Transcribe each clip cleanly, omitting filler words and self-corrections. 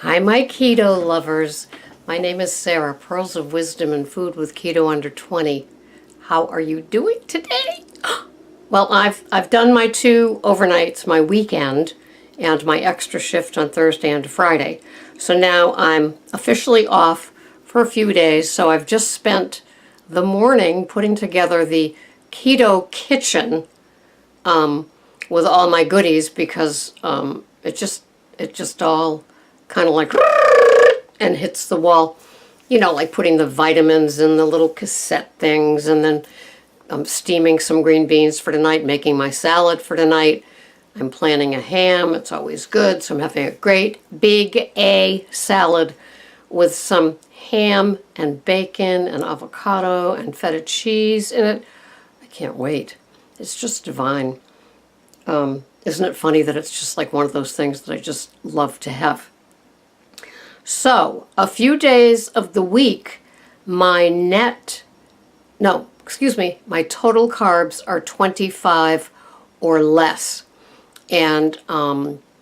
Hi, my keto lovers. My name is Sarah, Pearls of Wisdom and Food with Keto Under 20. How are you doing today? Well, I've done my 2 overnights, my weekend, and my extra shift on Thursday and Friday. So now I'm officially off for a few days. So I've just spent the morning putting together the keto kitchen with all my goodies because it just all kind of like and hits the wall, you know, like putting the vitamins in the little cassette things, and then I'm steaming some green beans for tonight, making my salad for tonight. I'm planning a ham. It's always good. So I'm having a great big A salad with some ham and bacon and avocado and feta cheese in it. I can't wait. It's just divine. Isn't it funny that it's just like one of those things that I just love to have? So, a few days of the week, my total carbs are 25 or less. And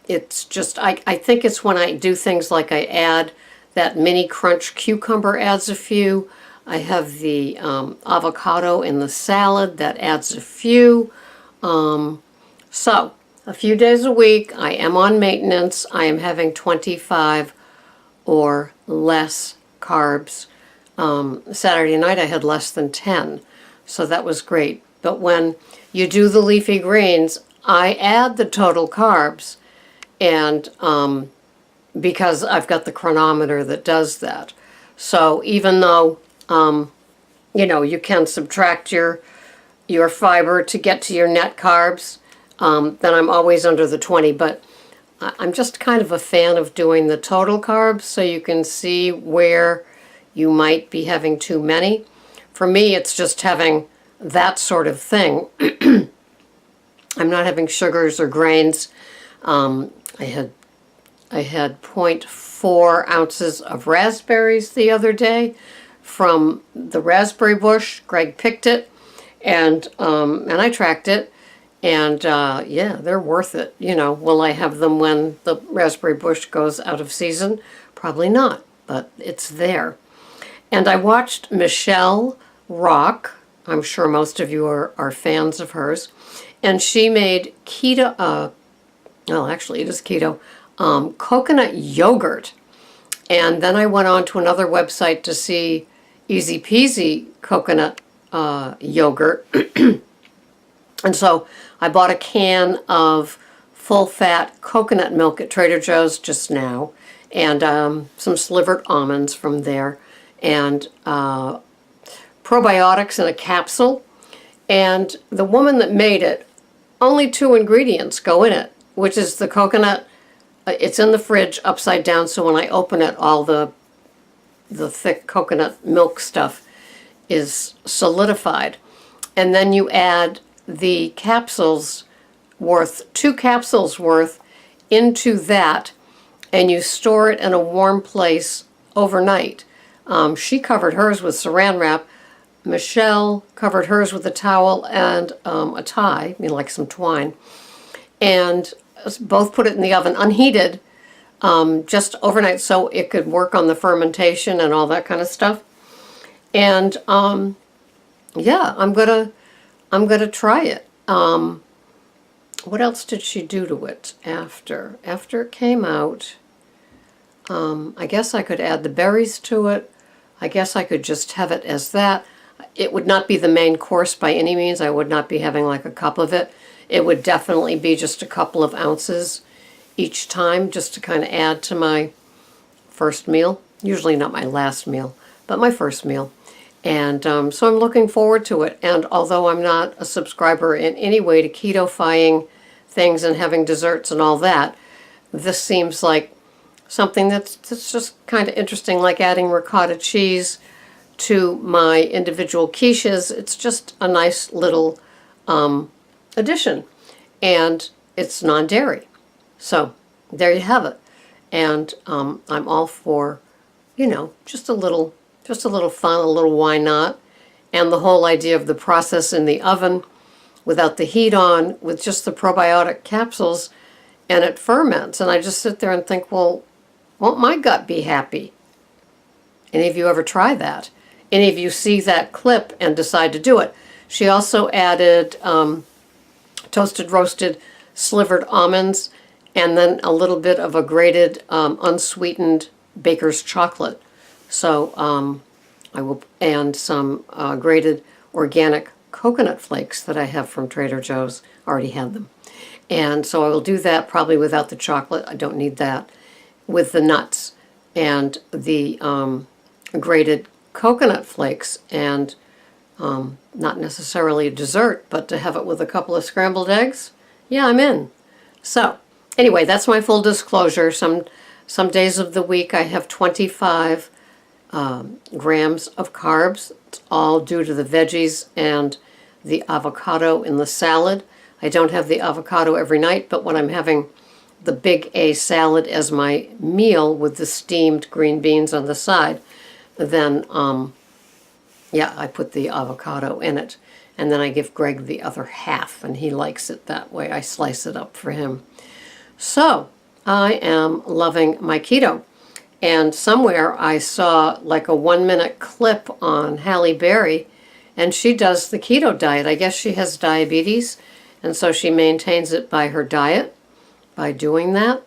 it's just, I think it's when I do things like I add that mini crunch cucumber adds a few. I have the avocado in the salad that adds a few. So, a few days a week, I am on maintenance. I am having 25 or less carbs. Saturday night I had less than 10, so that was great. But when you do the leafy greens, I add the total carbs, and because I've got the chronometer that does that. So even though you know, you can subtract your fiber to get to your net carbs, then I'm always under the 20. But I'm just kind of a fan of doing the total carbs so you can see where you might be having too many. For me, it's just having that sort of thing. I'm not having sugars or grains. I had 0.4 ounces of raspberries the other day from the raspberry bush. Greg picked it, and I tracked it. And yeah, they're worth it. You know, will I have them when the raspberry bush goes out of season? Probably not, but it's there. And I watched Michelle Rock. I'm sure most of you are fans of hers. And she made keto, well, actually it is keto, coconut yogurt. And then I went on to another website to see Easy Peasy coconut yogurt. And so I bought a can of full-fat coconut milk at Trader Joe's just now, and some slivered almonds from there, and probiotics in a capsule. And the woman that made it, only 2 ingredients go in it, which is the coconut. It's in the fridge upside down, so when I open it, all the thick coconut milk stuff is solidified. And then you add the capsules worth, 2 capsules worth, into that, and you store it in a warm place overnight. She covered hers with saran wrap. Michelle covered hers with a towel and a tie, like some twine, and both put it in the oven unheated, just overnight, so it could work on the fermentation and all that kind of stuff. And yeah, I'm gonna try it. What else did she do to it after? After it came out, I guess I could add the berries to it. I guess I could just have it as that. It would not be the main course by any means. I would not be having like a cup of it. It would definitely be just a couple of ounces each time, just to kind of add to my first meal. Usually not my last meal, but my first meal. And so I'm looking forward to it. And although I'm not a subscriber in any way to keto-fying things and having desserts and all that, this seems like something that's just kind of interesting, like adding ricotta cheese to my individual quiches. It's just a nice little addition. And it's non-dairy. So there you have it. And I'm all for, you know, just a little fun, a little why not. And the whole idea of the process in the oven without the heat on, with just the probiotic capsules, and it ferments. And I just sit there and think, well, Won't my gut be happy? Any of you ever try that? Any of you see that clip and decide to do it? She also added toasted, roasted, slivered almonds, and then a little bit of a grated, unsweetened baker's chocolate. So and some grated organic coconut flakes that I have from Trader Joe's. Already had them. And so I will do that probably without the chocolate. I don't need that. With the nuts and the grated coconut flakes, and not necessarily a dessert, but to have it with a couple of scrambled eggs, yeah, I'm in. So anyway, that's my full disclosure. Some days of the week I have 25 grams of carbs. It's all due to the veggies and the avocado in the salad. I don't have the avocado every night, but when I'm having the big A salad as my meal with the steamed green beans on the side, then yeah, I put the avocado in it. And then I give Greg the other half, and he likes it that way. I slice it up for him. So I am loving my keto. And somewhere I saw like a 1-minute clip on Halle Berry, and she does the keto diet. I guess she has diabetes, and so she maintains it by her diet, by doing that.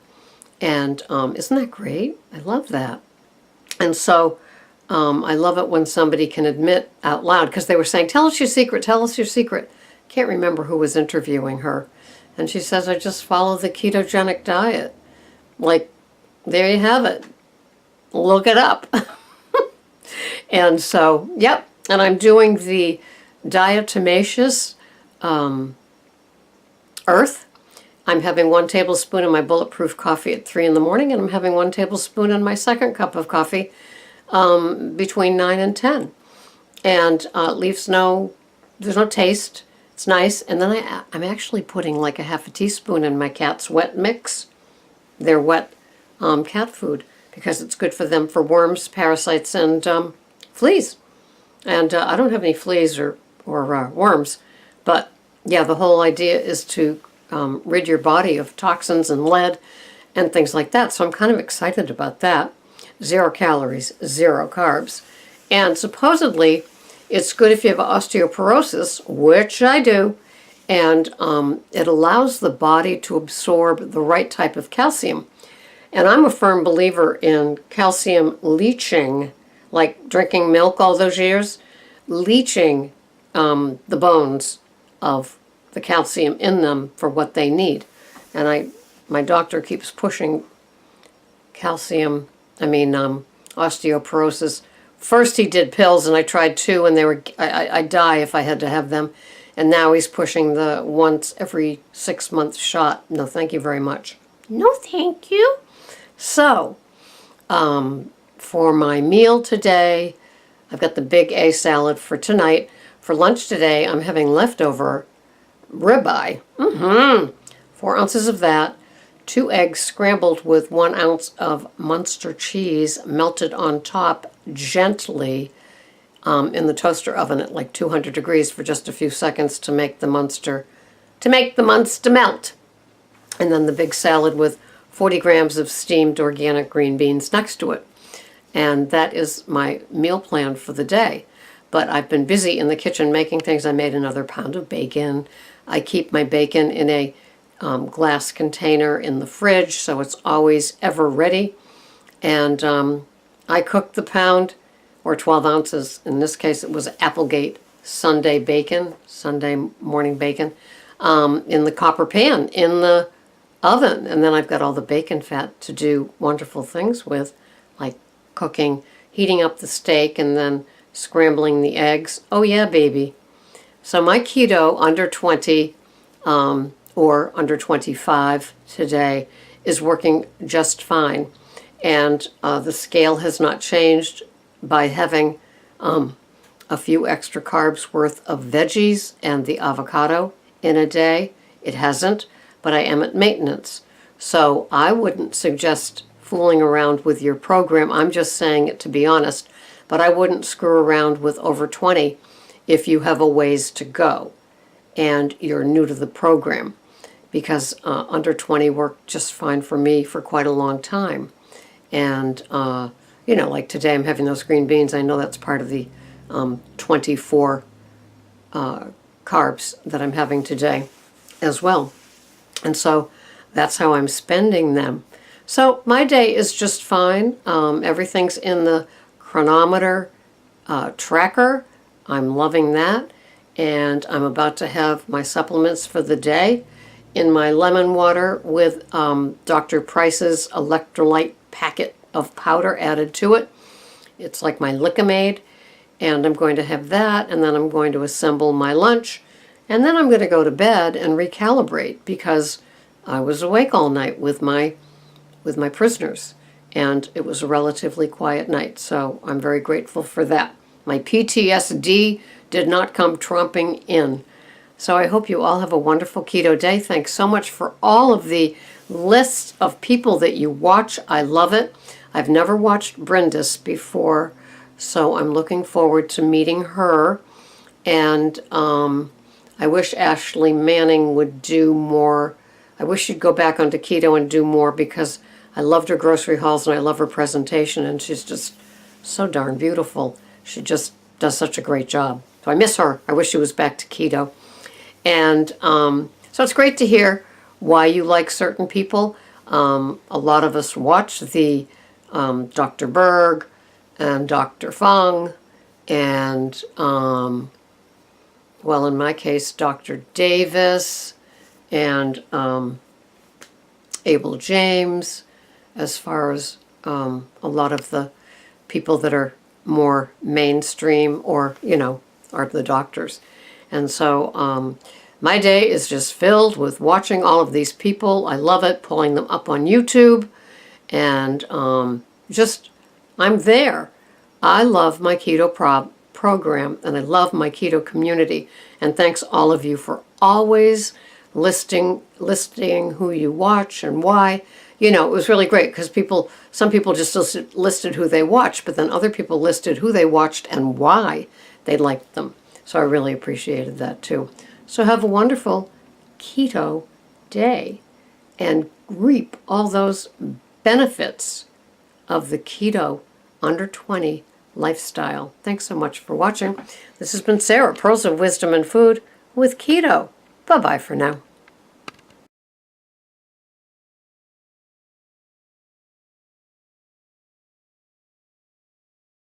And isn't that great? I love that. And so I love it when somebody can admit out loud, because they were saying, tell us your secret, tell us your secret. Can't remember who was interviewing her. And she says, I just follow the ketogenic diet. Like, there you have it. Look it up. And so, yep. And I'm doing the diatomaceous earth. I'm having 1 tablespoon in my bulletproof coffee at 3 in the morning, and I'm having 1 tablespoon in my second cup of coffee between 9 and 10. And leaves there's no taste. It's nice. And then I'm actually putting like a half a teaspoon in my cat's wet mix. Their wet cat food, because it's good for them for worms, parasites, and fleas. And I don't have any fleas or worms, but yeah, the whole idea is to rid your body of toxins and lead and things like that. So I'm kind of excited about that. 0 calories, 0 carbs. And supposedly it's good if you have osteoporosis, which I do, and it allows the body to absorb the right type of calcium. And I'm a firm believer in calcium leaching, like drinking milk all those years, leaching the bones of the calcium in them for what they need. And my doctor keeps pushing osteoporosis. First he did pills, and I tried 2, and I'd die if I had to have them. And now he's pushing the once every 6-month shot. No, thank you very much. No, thank you. So, for my meal today, I've got the big A salad for tonight. For lunch today, I'm having leftover ribeye. 4 ounces of that. 2 eggs scrambled with 1 ounce of Munster cheese melted on top gently in the toaster oven at like 200 degrees for just a few seconds to make the Munster melt. And then the big salad with 40 grams of steamed organic green beans next to it. And that is my meal plan for the day. But I've been busy in the kitchen making things. I made another pound of bacon. I keep my bacon in a glass container in the fridge, so it's always ever ready. And I cooked the pound, or 12 ounces. In this case, it was Applegate Sunday morning bacon, in the copper pan in the oven. And then I've got all the bacon fat to do wonderful things with, like cooking, heating up the steak, and then scrambling the eggs. Oh yeah, baby. So my keto under 20 or under 25 today is working just fine. And the scale has not changed by having a few extra carbs worth of veggies and the avocado in a day. It hasn't, but I am at maintenance. So I wouldn't suggest fooling around with your program. I'm just saying it to be honest, but I wouldn't screw around with over 20 if you have a ways to go and you're new to the program, because under 20 worked just fine for me for quite a long time. And, like today I'm having those green beans. I know that's part of the 24 carbs that I'm having today as well. And so that's how I'm spending them. So my day is just fine. Everything's in the chronometer tracker. I'm loving that. And I'm about to have my supplements for the day in my lemon water with Dr. Price's electrolyte packet of powder added to it. It's like my Lickamade. And I'm going to have that, and then I'm going to assemble my lunch. And then I'm going to go to bed and recalibrate because I was awake all night with my prisoners. And it was a relatively quiet night, so I'm very grateful for that. My PTSD did not come tromping in. So I hope you all have a wonderful keto day. Thanks so much for all of the lists of people that you watch. I love it. I've never watched Brenda's before, so I'm looking forward to meeting her. And I wish Ashley Manning would do more. I wish she'd go back onto keto and do more because I loved her grocery hauls and I love her presentation, and she's just so darn beautiful. She just does such a great job. So I miss her. I wish she was back to keto. And so it's great to hear why you like certain people. A lot of us watch the Dr. Berg and Dr. Fung and, well, in my case, Dr. Davis and Abel James, as far as a lot of the people that are more mainstream or, are the doctors. And so my day is just filled with watching all of these people. I love it, pulling them up on YouTube. And I'm there. I love my keto program, and I love my keto community. And thanks all of you for always listing who you watch and why. It was really great because some people just listed who they watched, but then other people listed who they watched and why they liked them. So I really appreciated that too. So have a wonderful keto day and reap all those benefits of the keto under 20 lifestyle. Thanks so much for watching. This has been Sarah, Pearls of Wisdom and Food with Keto. Bye-bye for now.